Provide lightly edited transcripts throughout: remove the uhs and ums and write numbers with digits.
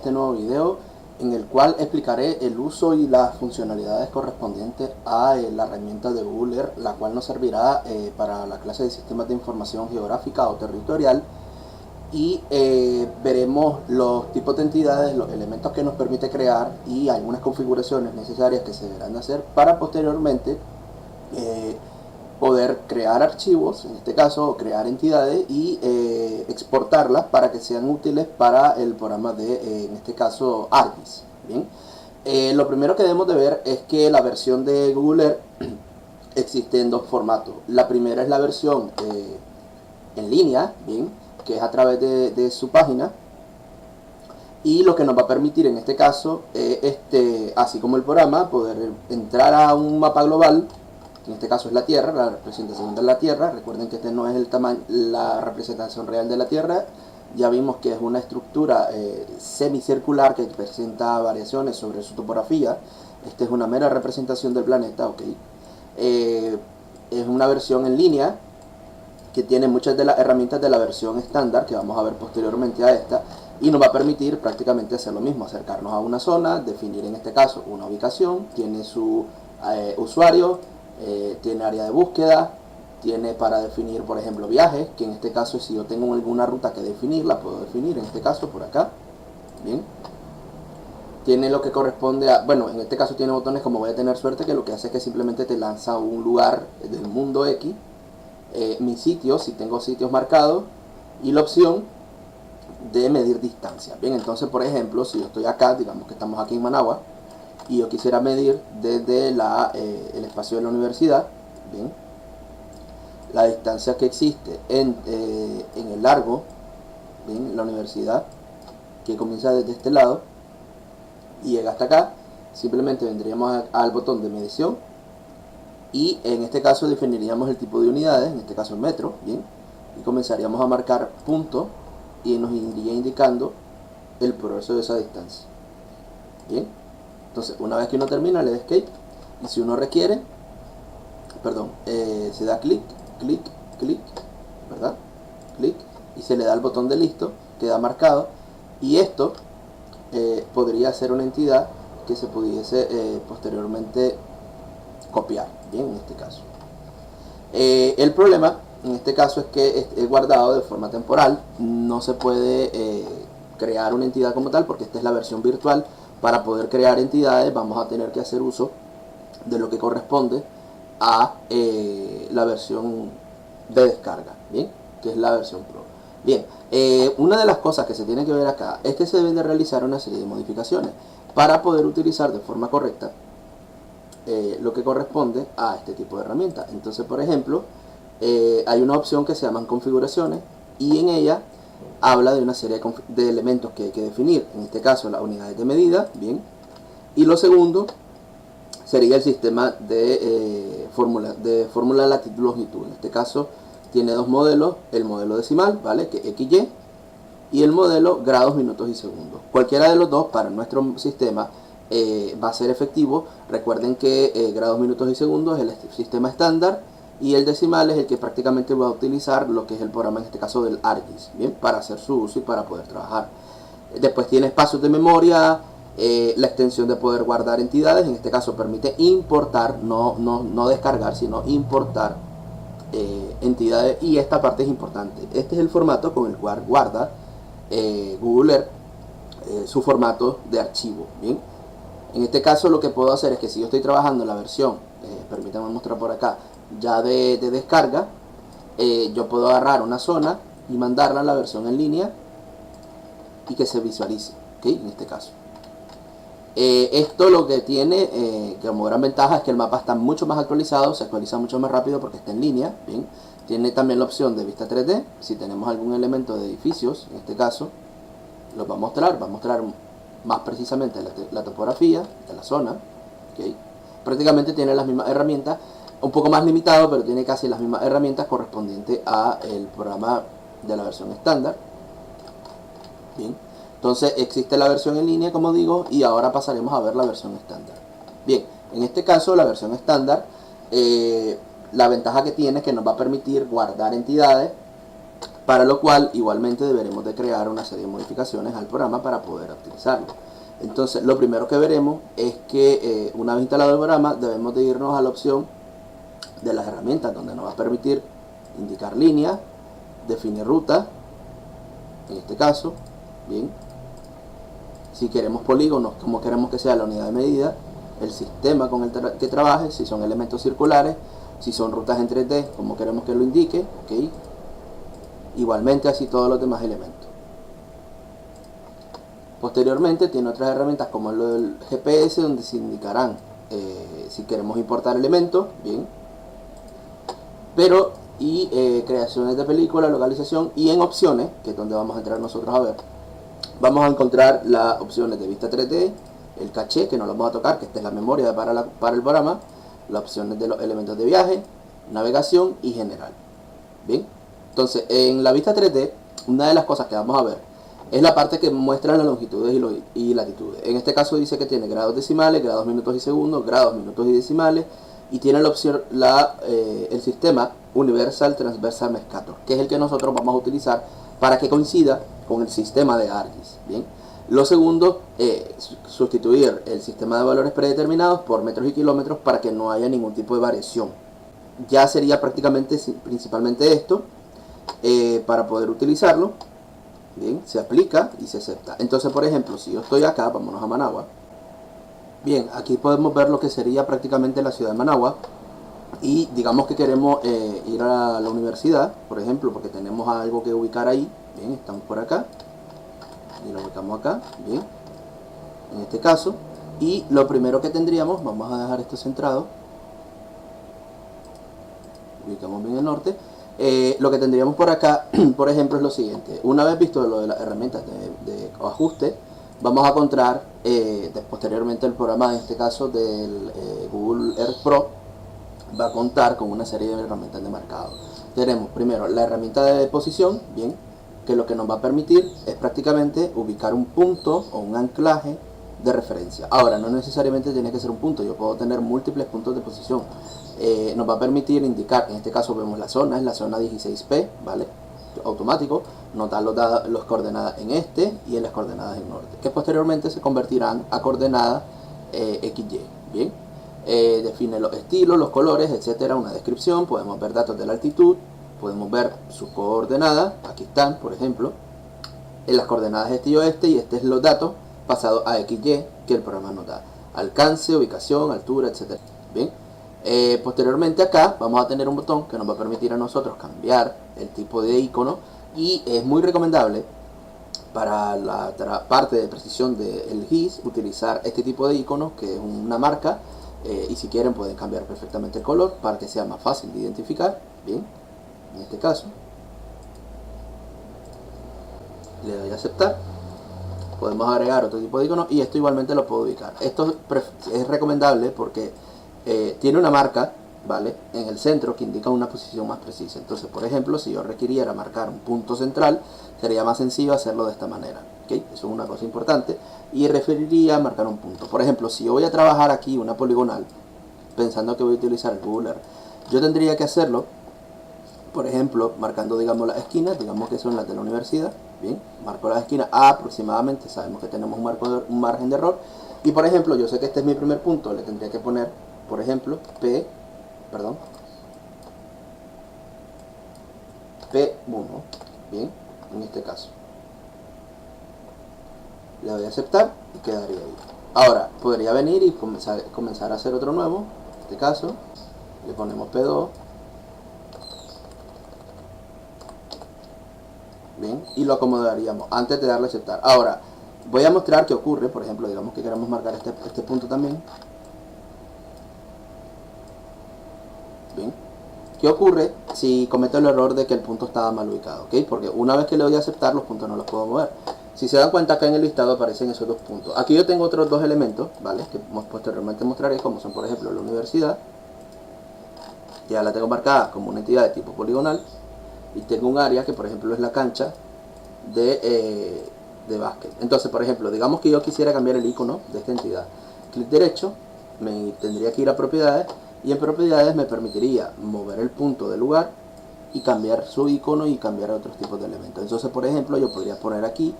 este nuevo video en el cual explicaré el uso y las funcionalidades correspondientes a la herramienta de Google Earth, la cual nos servirá para la clase de sistemas de información geográfica o territorial, y veremos los tipos de entidades, los elementos que nos permite crear y algunas configuraciones necesarias que se deberán de hacer para posteriormente poder crear archivos, en este caso crear entidades y exportarlas para que sean útiles para el programa de, en este caso, ArcGIS. Bien, lo primero que debemos de ver es que la versión de Google Earth existe en dos formatos. La primera es la versión en línea, bien, que es a través de su página, y lo que nos va a permitir en este caso, así como el programa, poder entrar a un mapa global, que en este caso es la Tierra, la representación de la Tierra. Recuerden que este no es el tamaño, la representación real de la Tierra. Ya vimos que es una estructura semicircular que presenta variaciones sobre su topografía. Esta es una mera representación del planeta, ok. Es una versión en línea que tiene muchas de las herramientas de la versión estándar, que vamos a ver posteriormente a esta, y nos va a permitir prácticamente hacer lo mismo, acercarnos a una zona, definir en este caso una ubicación, tiene su usuario, tiene área de búsqueda, tiene para definir, por ejemplo, viajes, que en este caso si yo tengo alguna ruta que definir, la puedo definir, en este caso por acá, bien. Tiene lo que corresponde a, bueno, en este caso tiene botones como voy a tener suerte, que lo que hace es que simplemente te lanza a un lugar del mundo X, mis sitios, si tengo sitios marcados, y la opción de medir distancia. Bien, entonces por ejemplo, si yo estoy acá, digamos que estamos aquí en Managua, y yo quisiera medir desde el espacio de la universidad, bien, la distancia que existe en el largo, bien, la universidad, que comienza desde este lado y llega hasta acá, simplemente vendríamos al botón de medición y en este caso definiríamos el tipo de unidades, en este caso el metro, bien, y comenzaríamos a marcar puntos y nos iría indicando el progreso de esa distancia. Bien, entonces una vez que uno termina le da escape, y si uno requiere, perdón, se da clic, clic, clic, ¿verdad? Clic, y se le da el botón de listo, queda marcado, y esto podría ser una entidad que se pudiese posteriormente copiar, bien, en este caso. El problema en este caso es que es guardado de forma temporal, no se puede crear una entidad como tal porque esta es la versión virtual. Para poder crear entidades vamos a tener que hacer uso de lo que corresponde a la versión de descarga, bien, que es la versión Pro. Bien, una de las cosas que se tiene que ver acá es que se deben de realizar una serie de modificaciones para poder utilizar de forma correcta lo que corresponde a este tipo de herramienta. Entonces, por ejemplo, hay una opción que se llaman configuraciones, y en ella habla de una serie de elementos que hay que definir, en este caso las unidades de medida, bien, y lo segundo sería el sistema de fórmula latitud-longitud. En este caso tiene dos modelos, el modelo decimal, ¿vale?, que es XY, y el modelo grados, minutos y segundos. Cualquiera de los dos para nuestro sistema va a ser efectivo. Recuerden que grados, minutos y segundos es el sistema estándar, y el decimal es el que prácticamente va a utilizar lo que es el programa, en este caso del ArcGIS, bien, para hacer su uso y para poder trabajar. Después tiene espacios de memoria, la extensión de poder guardar entidades, en este caso permite importar, no descargar, sino importar entidades, y esta parte es importante. Este es el formato con el cual guarda Google Earth su formato de archivo, bien. En este caso lo que puedo hacer es que si yo estoy trabajando en la versión, permítanme mostrar por acá, ya de descarga, yo puedo agarrar una zona y mandarla a la versión en línea y que se visualice, ¿okay?, en este caso. Esto lo que tiene como gran ventaja es que el mapa está mucho más actualizado, se actualiza mucho más rápido porque está en línea, bien. Tiene también la opción de vista 3D, si tenemos algún elemento de edificios, en este caso, los va a mostrar más precisamente la topografía de la zona, ¿okay? Prácticamente tiene las mismas herramientas, un poco más limitado, pero tiene casi las mismas herramientas correspondientes a el programa de la versión estándar, bien. Entonces existe la versión en línea, como digo, y ahora pasaremos a ver la versión estándar. Bien, en este caso la versión estándar, la ventaja que tiene es que nos va a permitir guardar entidades para lo cual igualmente deberemos de crear una serie de modificaciones al programa para poder utilizarlo. Entonces lo primero que veremos es que una vez instalado el programa debemos de irnos a la opción de las herramientas, donde nos va a permitir indicar líneas, definir ruta, en este caso, bien, si queremos polígonos, como queremos que sea la unidad de medida, el sistema con el que trabaje, si son elementos circulares, si son rutas en 3D, como queremos que lo indique, ¿okay? Igualmente así todos los demás elementos. Posteriormente tiene otras herramientas como lo del GPS, donde se indicarán si queremos importar elementos, bien, pero creaciones de película, localización, y en opciones, que es donde vamos a entrar nosotros a ver, vamos a encontrar las opciones de vista 3D, el caché, que no lo vamos a tocar, que esta es la memoria para el programa, las opciones de los elementos de viaje, navegación y general. Bien, entonces en la vista 3D, una de las cosas que vamos a ver es la parte que muestra las longitudes y latitudes. En este caso dice que tiene grados decimales, grados, minutos y segundos, grados, minutos y decimales, y tiene la opción, el sistema Universal Transversal Mercator, que es el que nosotros vamos a utilizar para que coincida con el sistema de ArcGIS. Bien, lo segundo, sustituir el sistema de valores predeterminados por metros y kilómetros para que no haya ningún tipo de variación. Ya sería principalmente esto, para poder utilizarlo. Bien, se aplica y se acepta. Entonces, por ejemplo, si yo estoy acá, vámonos a Managua. Bien, aquí podemos ver lo que sería prácticamente la ciudad de Managua. Y digamos que queremos ir a la universidad, por ejemplo, porque tenemos algo que ubicar ahí. Bien, estamos por acá y lo ubicamos acá, bien, en este caso. Y lo primero que tendríamos, vamos a dejar esto centrado, ubicamos bien el norte. Lo que tendríamos por acá, por ejemplo, es lo siguiente. Una vez visto lo de las herramientas de ajuste, vamos a encontrar posteriormente el programa, en este caso del Google Earth Pro, va a contar con una serie de herramientas de marcado. Tenemos primero la herramienta de posición, bien, que lo que nos va a permitir es prácticamente ubicar un punto o un anclaje de referencia. Ahora, no necesariamente tiene que ser un punto, yo puedo tener múltiples puntos de posición. Nos va a permitir indicar, en este caso vemos la zona, es la zona 16P, ¿vale? Automático, nos da las coordenadas en este y en las coordenadas en norte, que posteriormente se convertirán a coordenadas XY, ¿bien? Define los estilos, los colores, etcétera, una descripción, podemos ver datos de la altitud, podemos ver sus coordenadas, aquí están, por ejemplo, en las coordenadas este y oeste, y este es los datos pasados a XY que el programa nos da, alcance, ubicación, altura, etcétera. Bien, posteriormente acá vamos a tener un botón que nos va a permitir a nosotros cambiar el tipo de icono, y es muy recomendable para la parte de precisión del GIS utilizar este tipo de iconos, que es una marca, y si quieren pueden cambiar perfectamente el color para que sea más fácil de identificar. Bien, en este caso le doy a aceptar, podemos agregar otro tipo de icono y esto igualmente lo puedo ubicar. Esto es recomendable porque tiene una marca, ¿vale?, en el centro que indica una posición más precisa. Entonces, por ejemplo, si yo requiriera marcar un punto central, sería más sencillo hacerlo de esta manera, ¿okay? Eso es una cosa importante, y referiría a marcar un punto. Por ejemplo, si yo voy a trabajar aquí una poligonal, pensando que voy a utilizar el Google Earth, yo tendría que hacerlo, por ejemplo, marcando, digamos, las esquinas, digamos que son las de la universidad. Bien, marco las esquinas aproximadamente, sabemos que tenemos un margen de error, y por ejemplo, yo sé que este es mi primer punto, le tendría que poner, por ejemplo, P1, bien, en este caso. Le doy a aceptar y quedaría ahí. Ahora, podría venir y comenzar a hacer otro nuevo, en este caso, le ponemos P2, bien, y lo acomodaríamos antes de darle a aceptar. Ahora, voy a mostrar qué ocurre, por ejemplo, digamos que queremos marcar este punto también. Bien, ¿qué ocurre si cometo el error de que el punto estaba mal ubicado? ¿Okay? Porque una vez que le doy a aceptar, los puntos no los puedo mover. Si se dan cuenta, acá en el listado aparecen esos dos puntos. Aquí yo tengo otros dos elementos, ¿vale?, que posteriormente mostraré, como son, por ejemplo, la universidad. Ya la tengo marcada como una entidad de tipo poligonal. Y tengo un área que, por ejemplo, es la cancha de básquet. Entonces, por ejemplo, digamos que yo quisiera cambiar el icono de esta entidad. Clic derecho, me tendría que ir a propiedades, y en propiedades me permitiría mover el punto del lugar, y cambiar su icono y cambiar otros tipos de elementos. Entonces, por ejemplo, yo podría poner aquí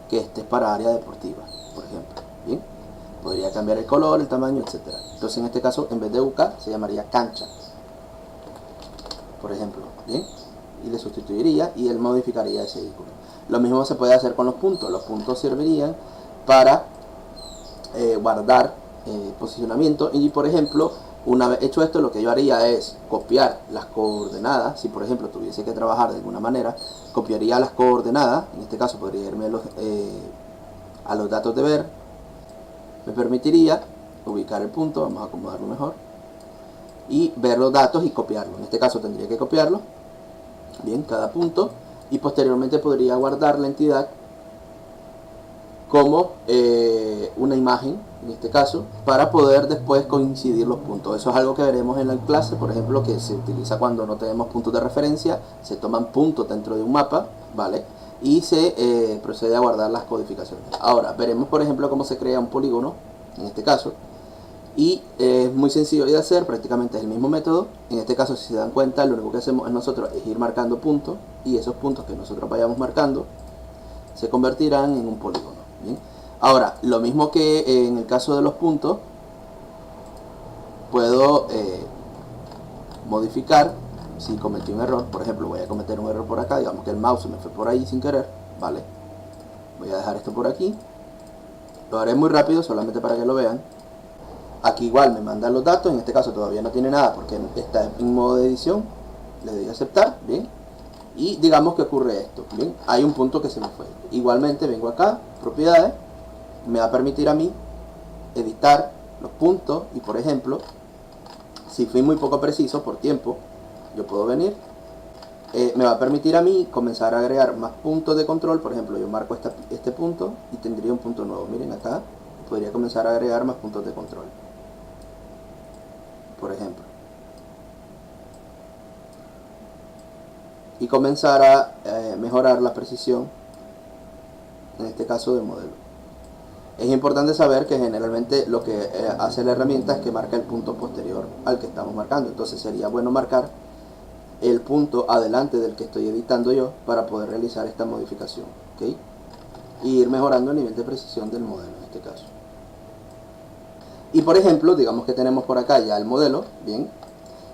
que este es para área deportiva, por ejemplo. Bien, podría cambiar el color, el tamaño, etcétera. Entonces, en este caso, en vez de UK, se llamaría cancha, por ejemplo. Bien, y le sustituiría y él modificaría ese icono. Lo mismo se puede hacer con los puntos. Los puntos servirían para guardar posicionamiento, y por ejemplo, una vez hecho esto, lo que yo haría es copiar las coordenadas. Si por ejemplo tuviese que trabajar de alguna manera, copiaría las coordenadas. En este caso podría irme a los datos de ver. Me permitiría ubicar el punto, vamos a acomodarlo mejor, y ver los datos y copiarlo. En este caso tendría que copiarlo, bien, cada punto, y posteriormente podría guardar la entidad como una imagen, en este caso, para poder después coincidir los puntos. Eso es algo que veremos en la clase, por ejemplo, que se utiliza cuando no tenemos puntos de referencia. Se toman puntos dentro de un mapa, ¿vale? Y se procede a guardar las codificaciones. Ahora, veremos, por ejemplo, cómo se crea un polígono, en este caso. Y es muy sencillo de hacer, prácticamente es el mismo método. En este caso, si se dan cuenta, lo único que hacemos nosotros es ir marcando puntos, y esos puntos que nosotros vayamos marcando se convertirán en un polígono. ¿Bien? Ahora, lo mismo que en el caso de los puntos, puedo modificar. Si cometí un error, por ejemplo, voy a cometer un error por acá, digamos que el mouse me fue por ahí sin querer, ¿vale? Voy a dejar esto por aquí. Lo haré muy rápido, solamente para que lo vean. Aquí igual me mandan los datos, en este caso todavía no tiene nada porque está en modo de edición. Le doy a aceptar, bien. Y digamos que ocurre esto, bien, hay un punto que se me fue. Igualmente vengo acá, propiedades, me va a permitir a mí editar los puntos. Y por ejemplo, si fui muy poco preciso por tiempo, yo puedo venir, me va a permitir a mí comenzar a agregar más puntos de control. Por ejemplo, yo marco este punto y tendría un punto nuevo. Miren acá, podría comenzar a agregar más puntos de control, por ejemplo, y comenzar a mejorar la precisión, en este caso del modelo. Es importante saber que generalmente lo que hace la herramienta es que marca el punto posterior al que estamos marcando. Entonces sería bueno marcar el punto adelante del que estoy editando yo para poder realizar esta modificación, ¿okay? Y ir mejorando el nivel de precisión del modelo en este caso. Y por ejemplo, digamos que tenemos por acá ya el modelo, bien,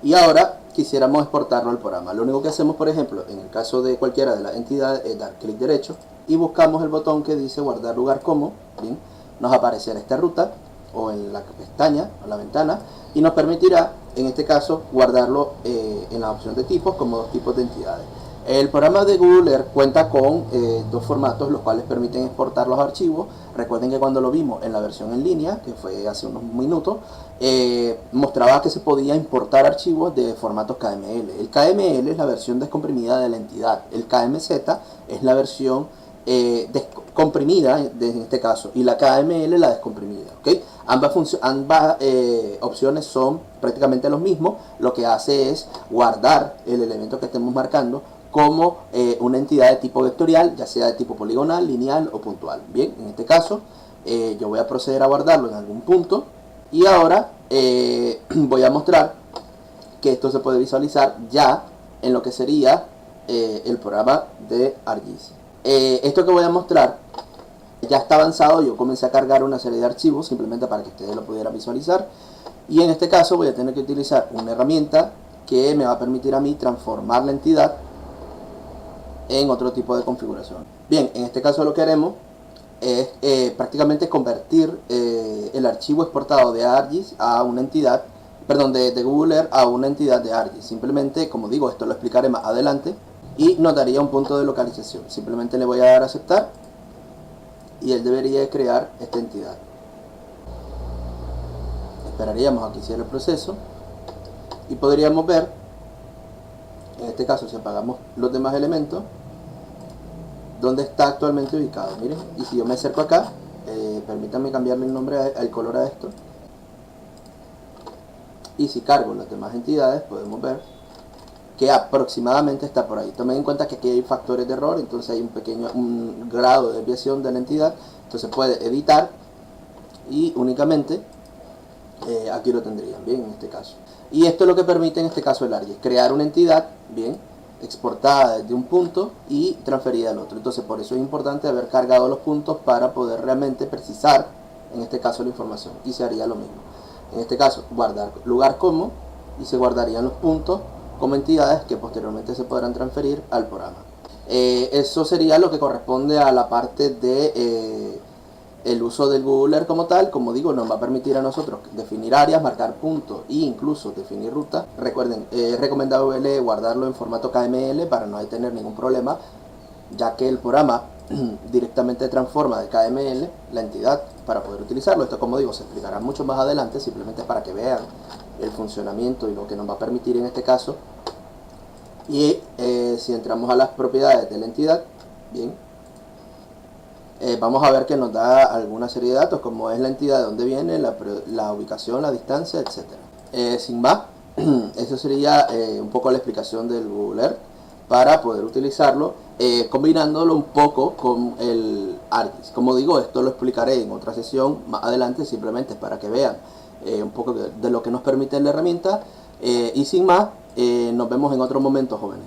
y ahora quisiéramos exportarlo al programa. Lo único que hacemos, por ejemplo, en el caso de cualquiera de las entidades, es dar clic derecho y buscamos el botón que dice guardar lugar como, bien, nos aparecerá esta ruta o en la pestaña o la ventana, y nos permitirá en este caso guardarlo en la opción de tipos como dos tipos de entidades. El programa de Google Earth cuenta con dos formatos, los cuales permiten exportar los archivos. Recuerden que cuando lo vimos en la versión en línea, que fue hace unos minutos, mostraba que se podía importar archivos de formatos KML. El KML es la versión descomprimida de la entidad. El KMZ es la versión descomprimida en este caso, y la KML la descomprimida, ¿okay? Ambas opciones son prácticamente los mismos. Lo que hace es guardar el elemento que estemos marcando como una entidad de tipo vectorial, ya sea de tipo poligonal, lineal o puntual. Bien, en este caso yo voy a proceder a guardarlo en algún punto, y ahora voy a mostrar que esto se puede visualizar ya en lo que sería el programa de ArcGIS. Esto que voy a mostrar ya está avanzado. Yo comencé a cargar una serie de archivos simplemente para que ustedes lo pudieran visualizar, y en este caso voy a tener que utilizar una herramienta que me va a permitir a mí transformar la entidad en otro tipo de configuración. Bien, en este caso lo que haremos es prácticamente convertir el archivo exportado de ArcGIS a una entidad, perdón, de Google Earth a una entidad de ArcGIS. Simplemente, como digo, esto lo explicaré más adelante, y nos daría un punto de localización. Simplemente le voy a dar a aceptar y él debería crear esta entidad. Esperaríamos a que hiciera el proceso y podríamos ver, en este caso si apagamos los demás elementos, donde está actualmente ubicado. Miren, y si yo me acerco acá, permítanme cambiarle el nombre, el color a esto, y si cargo las demás entidades, podemos ver que aproximadamente está por ahí. Tomen en cuenta que aquí hay factores de error, entonces hay un grado de desviación de la entidad. Entonces puede editar y únicamente aquí lo tendrían, bien, en este caso. Y esto es lo que permite en este caso el ArcGIS, crear una entidad, bien, exportada desde un punto y transferida al otro. Entonces por eso es importante haber cargado los puntos para poder realmente precisar, en este caso, la información, y se haría lo mismo. En este caso, guardar lugar como, y se guardarían los puntos como entidades que posteriormente se podrán transferir al programa. Eso sería lo que corresponde a la parte de el uso del Google Earth como tal. Como digo, nos va a permitir a nosotros definir áreas, marcar puntos e incluso definir rutas. Recuerden, es recomendable guardarlo en formato KML para no tener ningún problema, ya que el programa directamente transforma de KML la entidad para poder utilizarlo. Esto, como digo, se explicará mucho más adelante, simplemente para que vean el funcionamiento y lo que nos va a permitir en este caso. Y si entramos a las propiedades de la entidad, bien, vamos a ver que nos da alguna serie de datos, como es la entidad, de dónde viene, la ubicación, la distancia, etc. Sin más, eso sería un poco la explicación del Google Earth para poder utilizarlo, combinándolo un poco con el ArcGIS. Como digo, esto lo explicaré en otra sesión más adelante, simplemente para que vean un poco de lo que nos permite la herramienta. Y sin más, nos vemos en otro momento, jóvenes.